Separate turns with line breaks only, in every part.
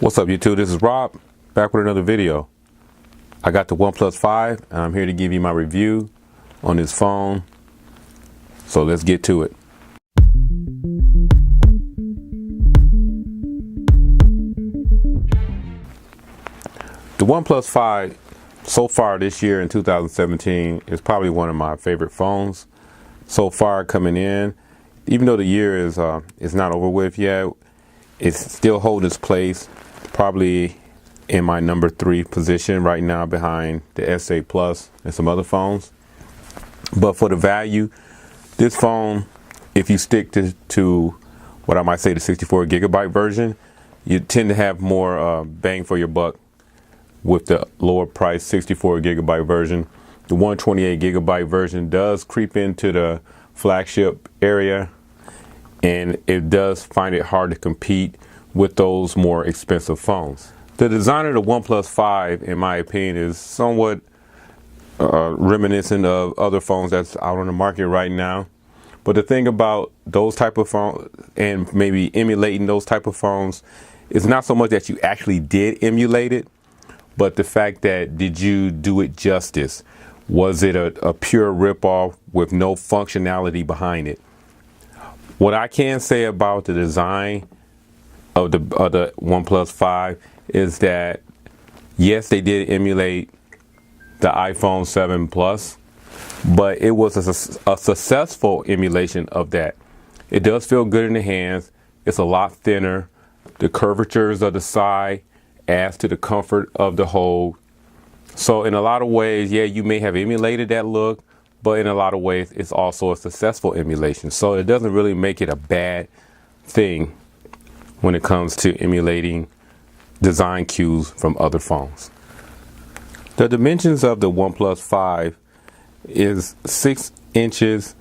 What's up YouTube, this is Rob, back with another video. I got the OnePlus 5 and I'm here to give you my review on this phone. So let's get to it. The OnePlus 5 so far this year in 2017 is probably one of my favorite phones so far coming in. Even though the year is not over with yet, it's still holding its place. Probably in my number 3 position right now behind the S8 Plus and some other phones. But for the value, this phone, if you stick to what I might say the 64 gigabyte version, you tend to have more bang for your buck with the lower price 64 gigabyte version. The 128 gigabyte version does creep into the flagship area, and it does find it hard to compete with those more expensive phones. The design of the OnePlus 5, in my opinion, is somewhat reminiscent of other phones that's out on the market right now. But the thing about those type of phones, and maybe emulating those type of phones, is not so much that you actually did emulate it, but the fact that did you do it justice? Was it a pure ripoff with no functionality behind it? What I can say about the design of the OnePlus 5 is that yes, they did emulate the iPhone 7 Plus, but it was a successful emulation of that. It does feel good in the hands. It's a lot thinner. The curvatures of the side adds to the comfort of the hold. So in a lot of ways, yeah, you may have emulated that look, but in a lot of ways, it's also a successful emulation. So it doesn't really make it a bad thing when it comes to emulating design cues from other phones. The dimensions of the OnePlus 5 is 6 inches,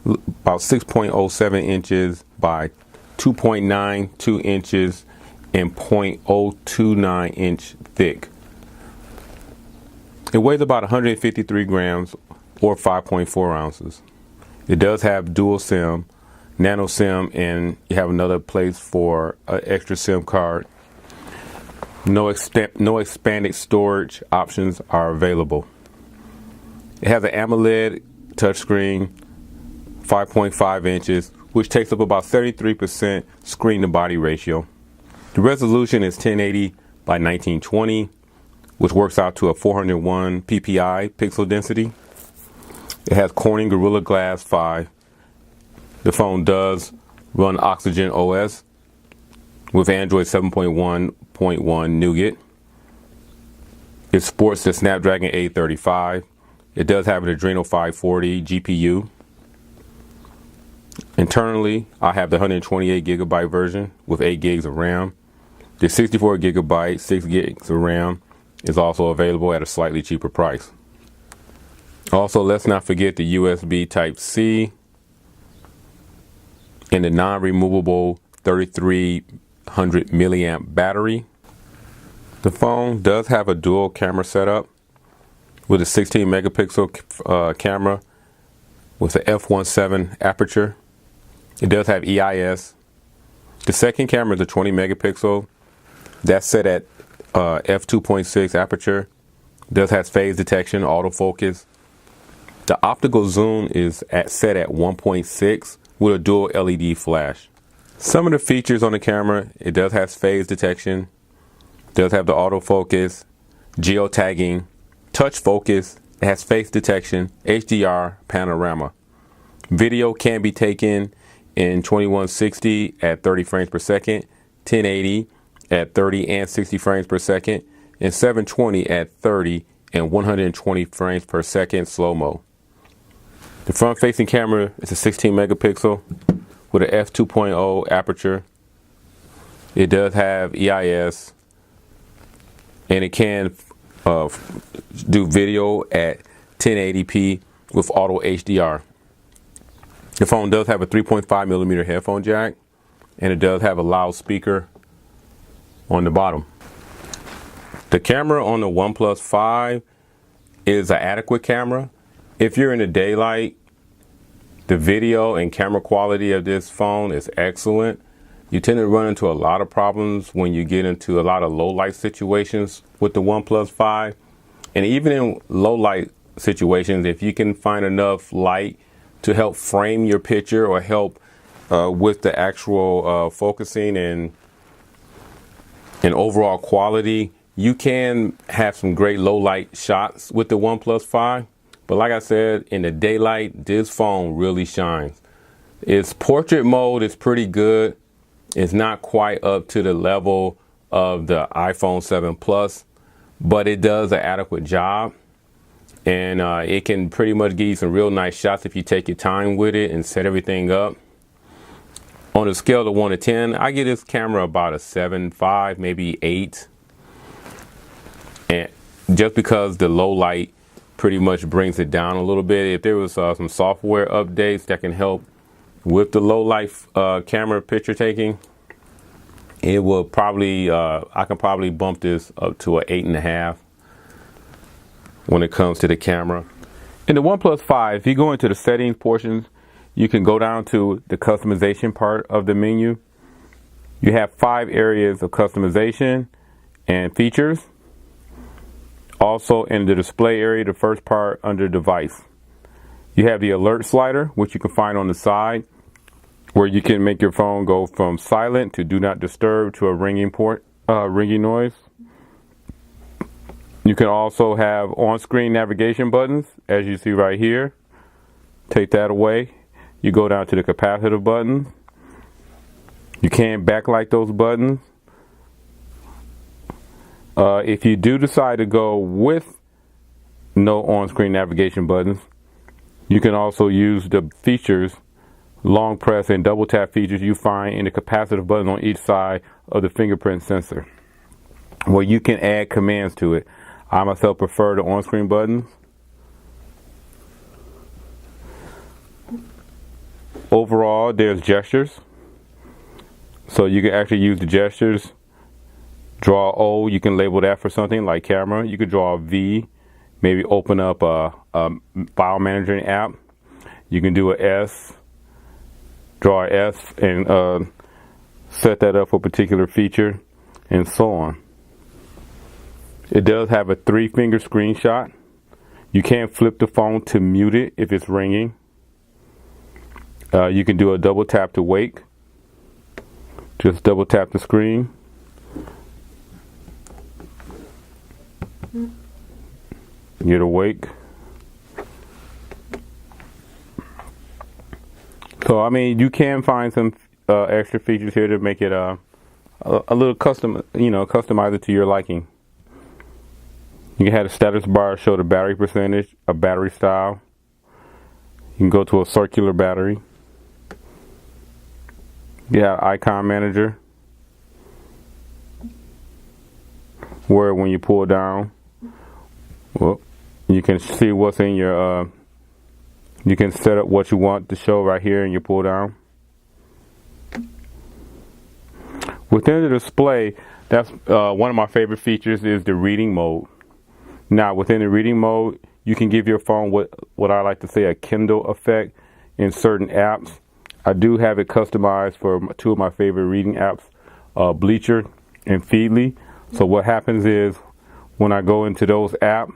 about 6.07 inches by 2.92 inches and 0.029 inch thick. It weighs about 153 grams or 5.4 ounces. It does have dual SIM, nano SIM, and you have another place for an extra SIM card. No expanded storage options are available. It has an AMOLED touchscreen, 5.5 inches, which takes up about 33% screen to body ratio. The resolution is 1080 by 1920, which works out to a 401 ppi pixel density. It has Corning Gorilla Glass 5. The phone does run Oxygen OS with Android 7.1.1 Nougat. It sports the Snapdragon 835. It does have an Adreno 540 GPU. Internally, I have the 128 gigabyte version with 8 gigs of RAM. The 64 gigabyte, 6 gigs of RAM is also available at a slightly cheaper price. Also, let's not forget the USB Type-C and the non-removable 3300 milliamp battery. The phone does have a dual camera setup with a 16 megapixel camera with an f1.7 aperture. It does have EIS. The second camera is a 20 megapixel. That's set at f2.6 aperture. It does have phase detection, autofocus. The optical zoom is set at 1.6 with a dual LED flash. Some of the features on the camera, it does have phase detection, does have the autofocus, geotagging, touch focus, it has face detection, HDR, panorama. Video can be taken in 2160 at 30 frames per second, 1080 at 30 and 60 frames per second, and 720 at 30 and 120 frames per second slow-mo. The front-facing camera is a 16 megapixel with an f2.0 aperture. It does have EIS, and it can do video at 1080p with auto HDR. The phone does have a 3.5 millimeter headphone jack, and it does have a loudspeaker on the bottom. The camera on the OnePlus 5 is an adequate camera. If you're in the daylight, the video and camera quality of this phone is excellent. you tend to run into a lot of problems when you get into a lot of low light situations with the OnePlus 5. And even in low light situations, if you can find enough light to help frame your picture or help with the actual focusing and overall quality, you can have some great low light shots with the OnePlus 5. But like I said, in the daylight, this phone really shines. Its portrait mode is pretty good. It's not quite up to the level of the iPhone 7 Plus, but it does an adequate job. And it can pretty much give you some real nice shots if you take your time with it and set everything up. On a scale of 1 to 10, I give this camera about a 7.5, maybe 8. And just because the low light pretty much brings it down a little bit. If there was some software updates that can help with the low light camera picture taking, it will probably, I can probably bump this up to an 8.5 when it comes to the camera. In the OnePlus 5, if you go into the settings portions, you can go down to the customization part of the menu. You have 5 areas of customization and features. Also in the display area, the first part under device, you have the alert slider, which you can find on the side, where you can make your phone go from silent to do not disturb to a ringing noise. You can also have on-screen navigation buttons, as you see right here. Take that away. You go down to the capacitive buttons. You can backlight those buttons. If you do decide to go with no on-screen navigation buttons, you can also use the features, long press and double tap features you find in the capacitive button on each side of the fingerprint sensor, where you can add commands to it. I myself prefer the on-screen buttons. Overall, there's gestures. So you can actually use the gestures. Draw O, you can label that for something like camera. You could draw a V, maybe open up a file managing app. You can do an S, draw an S and set that up for a particular feature, and so on. It does have a 3-finger screenshot. You can flip the phone to mute it if it's ringing. You can do a double tap to wake. Just double tap the screen. Get awake. So I mean, you can find some extra features here to make it a little custom, customize it to your liking. You can have a status bar show the battery percentage, a battery style. You can go to a circular battery. Yeah, icon manager, where when you pull down, well, you can see what's in your, you can set up what you want to show right here in your pull down. Within the display, that's one of my favorite features is the reading mode. Now within the reading mode, you can give your phone what I like to say a Kindle effect in certain apps. I do have it customized for 2 of my favorite reading apps, Bleacher and Feedly. So what happens is when I go into those apps,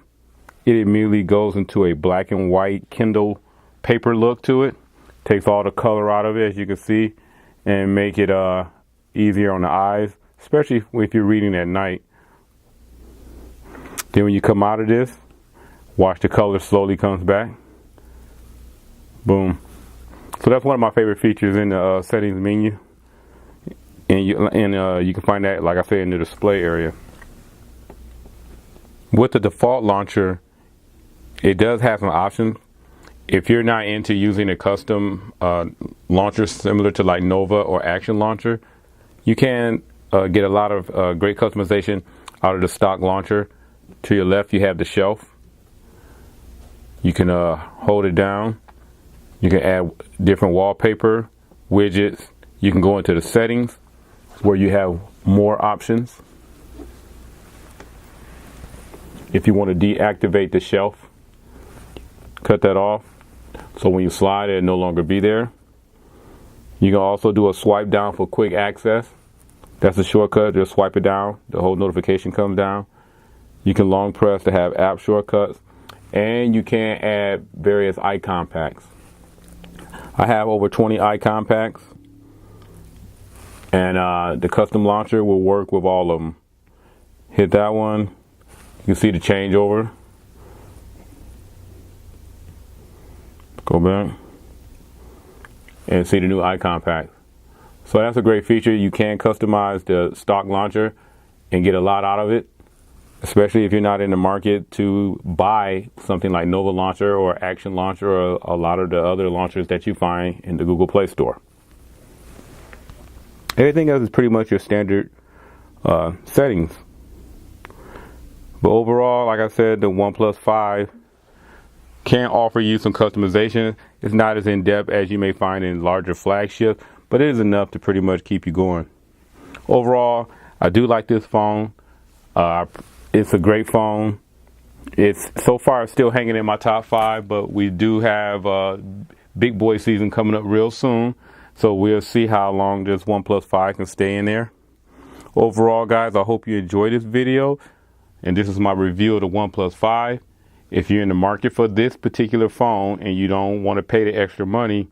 it immediately goes into a black and white Kindle paper look to it. Takes all the color out of it, as you can see, and make it easier on the eyes, especially if you're reading at night. Then when you come out of this, watch the color slowly comes back. Boom. So that's one of my favorite features in the settings menu, and you can find that, like I said, in the display area. With the default launcher, it does have some options. If you're not into using a custom launcher similar to like Nova or Action Launcher, you can get a lot of great customization out of the stock launcher. To your left, you have the shelf. You can hold it down. You can add different wallpaper, widgets. You can go into the settings where you have more options. If you want to deactivate the shelf, cut that off. So when you slide, it'll no longer be there. You can also do a swipe down for quick access. That's a shortcut. Just swipe it down. The whole notification comes down. You can long press to have app shortcuts. And you can add various icon packs. I have over 20 icon packs. And the custom launcher will work with all of them. Hit that one. You can see the changeover. Go back. And see the new icon pack. So that's a great feature. You can customize the stock launcher and get a lot out of it, especially if you're not in the market to buy something like Nova Launcher or Action Launcher or a lot of the other launchers that you find in the Google Play Store. Everything else is pretty much your standard settings. But overall, like I said, the OnePlus 5 can offer you some customization. It's not as in-depth as you may find in larger flagships, but it is enough to pretty much keep you going. Overall, I do like this phone. It's a great phone. It's so far still hanging in my top 5, but we do have big boy season coming up real soon. So we'll see how long this OnePlus 5 can stay in there. Overall, guys, I hope you enjoyed this video. And this is my review of the OnePlus 5. If you're in the market for this particular phone and you don't want to pay the extra money,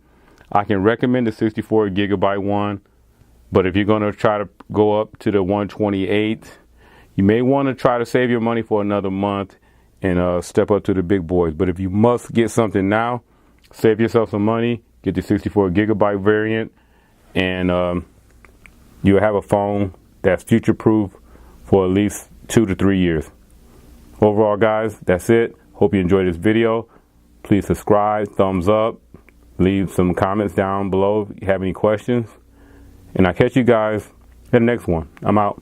I can recommend the 64 gigabyte one. But if you're going to try to go up to the 128, you may want to try to save your money for another month and step up to the big boys. But if you must get something now, save yourself some money, get the 64 gigabyte variant, and you'll have a phone that's future proof for at least 2 to 3 years. Overall, guys, that's it. Hope you enjoyed this video. Please subscribe, thumbs up, leave some comments down below if you have any questions. And I'll catch you guys in the next one. I'm out.